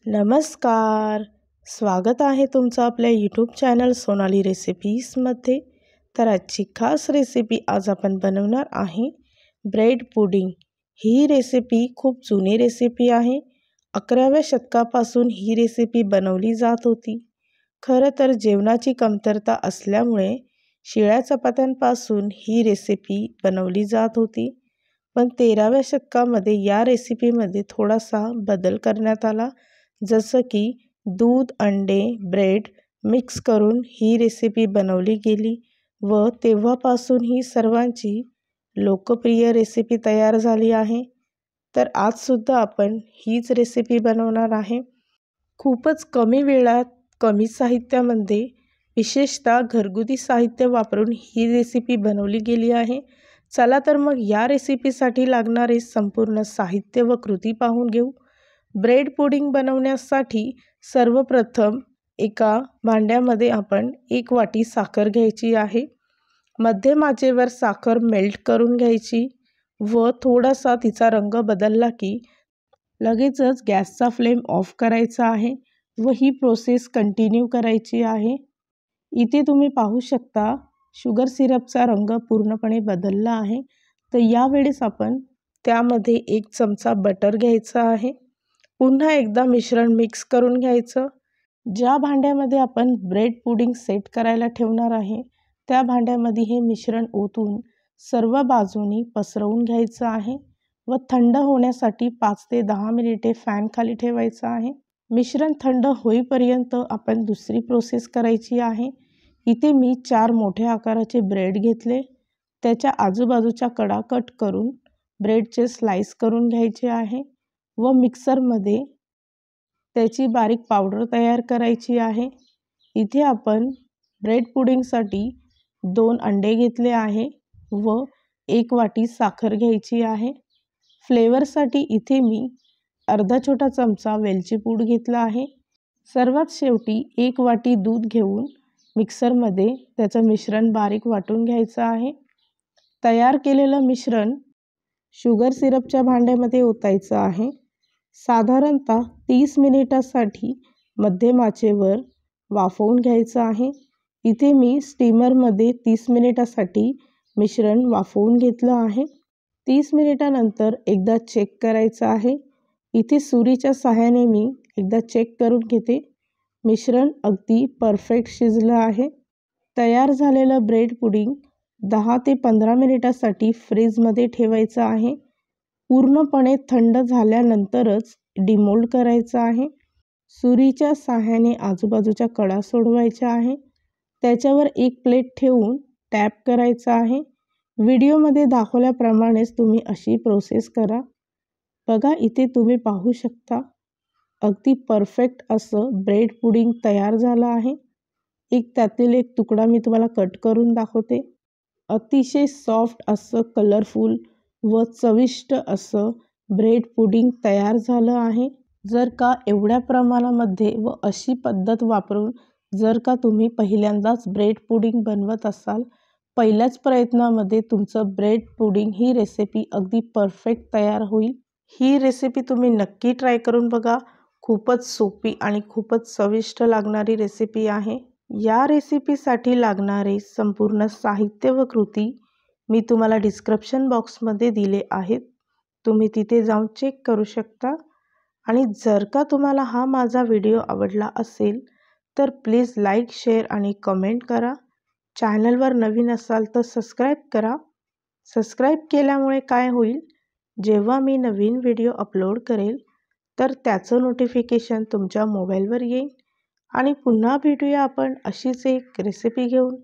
नमस्कार. स्वागत आहे तुमचं आपल्या यूट्यूब चॅनल सोनाली रेसिपीजमध्ये. तर आजची खास रेसिपी आज आपण बनवणार आहे ब्रेड पुडिंग. ही रेसिपी खूप जुनी रेसिपी आहे. 11व्या शतकापासून ही रेसिपी बनवली जात होती. खरं तर जेवणाची कमतरता असल्यामुळे शिळ्या चपात्यांपासून ही रेसिपी बनवली जात होती. पण 13व्या शतकामध्ये या रेसिपीमध्ये थोडासा बदल करण्यात आला. जसं की दूध, अंडे, ब्रेड मिक्स करून ही रेसिपी बनवली गेली व तेव्हापासून ही सर्वांची लोकप्रिय रेसिपी तयार झाली आहे. तर आजसुद्धा आपण हीच रेसिपी बनवणार आहे. खूपच कमी वेळात, कमी साहित्यामध्ये, विशेषतः घरगुती साहित्य वापरून ही रेसिपी बनवली गेली आहे. चला तर मग या रेसिपीसाठी लागणारे संपूर्ण साहित्य व कृती पाहून घेऊ. ब्रेड पुडिंग बनवण्यासाठी सर्वप्रथम एका भांड्यामध्ये आपण 1 वाटी साखर घ्यायची आहे. मध्यम आचेवर साखर मेल्ट करून घ्यायची व थोडासा तिचा रंग बदलला की लगेचच गॅसचा फ्लेम ऑफ करायचा आहे व ही प्रोसेस कंटिन्यू करायची आहे. इथे तुम्ही पाहू शकता शुगर सिरपचा रंग पूर्णपणे बदलला आहे. तर यावेळेस आपण त्यामध्ये 1 चमचा बटर घ्यायचा आहे. पुन्हा एकदा मिश्रण मिक्स करून घ्यायचं. ज्या भांड्यामध्ये आपण ब्रेड पुडिंग सेट करायला ठेवणार आहे त्या भांड्यामध्ये हे मिश्रण ओतून सर्व बाजूनी पसरवून घ्यायचं आहे व थंड होण्यासाठी 5 ते 10 मिनिटे फॅन खाली ठेवायचं आहे. मिश्रण थंड होईपर्यंत आपण दुसरी प्रोसेस करायची आहे. इथे मी 4 मोठ्या आकाराचे ब्रेड घेतले. त्याच्या आजूबाजूच्या कडा कट करून ब्रेडचे स्लाइस करून घ्यायचे आहे व मिक्सरमध्ये त्याची बारीक पावडर तयार करायची आहे. इथे आपण ब्रेड पुडिंगसाठी 2 अंडे घेतले आहे व 1 वाटी साखर घ्यायची आहे. फ्लेवरसाठी इथे मी अर्धा छोटा चमचा वेलची पूड घेतला आहे. सर्वात शेवटी 1 वाटी दूध घेऊन मिक्सरमध्ये त्याचं मिश्रण बारीक वाटून घ्यायचं आहे. तयार केलेलं मिश्रण शुगर सिरपच्या भांड्यामध्ये ओतायचं आहे. साधारणतः 30 मिनिटासाठी मध्यम आचेवर वाफवून घ्यायचं आहे. इथे मी स्टीमरमध्ये 30 मिनिटासाठी मिश्रण वाफवून घेतलं आहे. 30 मिनिटानंतर एकदा चेक करायचं आहे. इथे सुरीच्या सहाय्याने मी एकदा चेक करून घेते. मिश्रण अगदी परफेक्ट शिजलं आहे. तयार झालेलं ब्रेड पुडिंग 10 ते 15 मिनिटासाठी फ्रीजमध्ये ठेवायचं आहे. पूर्णपणे थंड झाल्यानंतरच डिमोल्ड करायचं आहे. सुरीच्या सहाय्याने आजूबाजूच्या कडा सोडवायच्या आहे. त्याच्यावर 1 प्लेट ठेवून टॅप करायचं आहे. व्हिडिओमध्ये दाखवल्याप्रमाणेच तुम्ही अशी प्रोसेस करा. बघा इथे तुम्ही पाहू शकता अगदी परफेक्ट असं ब्रेड पुडिंग तयार झालं आहे. त्यातील एक तुकडा मी तुम्हाला कट करून दाखवते. अतिशय सॉफ्ट असं कलरफुल व चविष्ट असं ब्रेड पुडिंग तयार झालं आहे. जर का एवढ्या प्रमाणामध्ये व अशी पद्धत वापरून जर का तुम्ही पहिल्यांदाच ब्रेड पुडिंग बनवत असाल, पहिल्याच प्रयत्नामध्ये तुमचं ब्रेड पुडिंग ही रेसिपी अगदी परफेक्ट तयार होईल. ही रेसिपी तुम्ही नक्की ट्राय करून बघा. खूपच सोपी आणि खूपच चविष्ट लागणारी रेसिपी आहे. या रेसिपीसाठी लागणारे संपूर्ण साहित्य व कृती मी तुम्हाला डिस्क्रिप्शन बॉक्समध्ये दिले आहेत. तुम्ही तिथे जाऊन चेक करू शकता. आणि जर का तुम्हाला हा माझा व्हिडिओ आवडला असेल तर प्लीज लाईक, शेअर आणि कमेंट करा. चॅनलवर नवीन असाल तर सबस्क्राईब करा. सबस्क्राईब केल्यामुळे काय होईल, जेव्हा मी नवीन व्हिडिओ अपलोड करेल तर त्याचं नोटिफिकेशन तुमच्या मोबाईलवर येईल. आणि पुन्हा भेटूया आपण अशीच एक रेसिपी घेऊन.